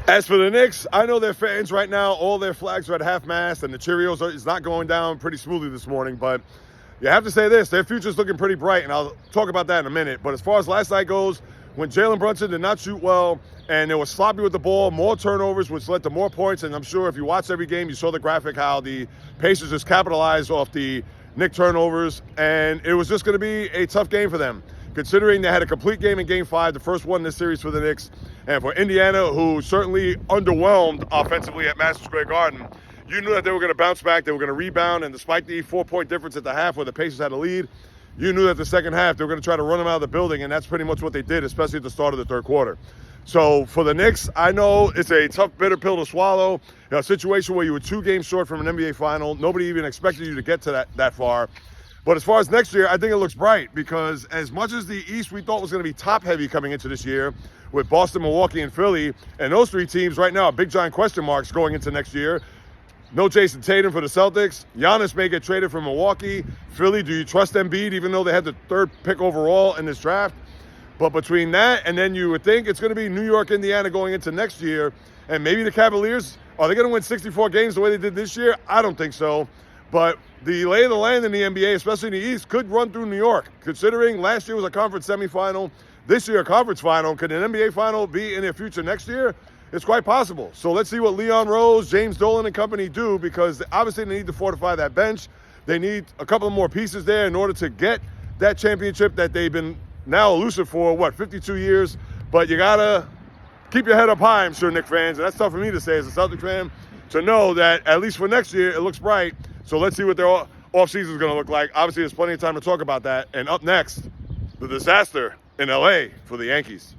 As for the Knicks, I know their fans right now, all their flags are at half-mast, and the Cheerios is not going down pretty smoothly this morning. But you have to say this, their future's looking pretty bright, and I'll talk about that in a minute. But as far as last night goes, when Jalen Brunson did not shoot well, and they were sloppy with the ball, more turnovers, which led to more points, and I'm sure if you watched every game, you saw the graphic how the Pacers just capitalized off the Knicks turnovers, and it was just going to be a tough game for them, considering they had a complete game in Game 5, the first one in this series for the Knicks. And for Indiana, who certainly underwhelmed offensively at Madison Square Garden, you knew that they were going to bounce back, they were going to rebound, and despite the 4-point difference at the half where the Pacers had a lead, you knew that the second half they were going to try to run them out of the building, and that's pretty much what they did, especially at the start of the third quarter. So for the Knicks, I know it's a tough, bitter pill to swallow. A situation where you were 2 games short from an NBA final. Nobody even expected you to get to that far. But as far as next year, I think it looks bright because as much as the East we thought was going to be top-heavy coming into this year with Boston, Milwaukee, and Philly, and those 3 teams right now are big, giant question marks going into next year. No Jason Tatum for the Celtics. Giannis may get traded from Milwaukee. Philly, do you trust Embiid even though they had the 3rd pick overall in this draft? But between that and then you would think it's going to be New York, Indiana going into next year, and maybe the Cavaliers, are they going to win 64 games the way they did this year? I don't think so. But the lay of the land in the NBA, especially in the East, could run through New York. Considering last year was a conference semifinal, this year a conference final, could an NBA final be in their future next year? It's quite possible. So let's see what Leon Rose, James Dolan, and company do, because obviously they need to fortify that bench. They need a couple of more pieces there in order to get that championship that they've been now elusive for, 52 years? But you got to keep your head up high, I'm sure, Knicks fans. And that's tough for me to say as a Celtic fan, to know that at least for next year, it looks bright. So let's see what their offseason is going to look like. Obviously, there's plenty of time to talk about that. And up next, the disaster in LA for the Yankees.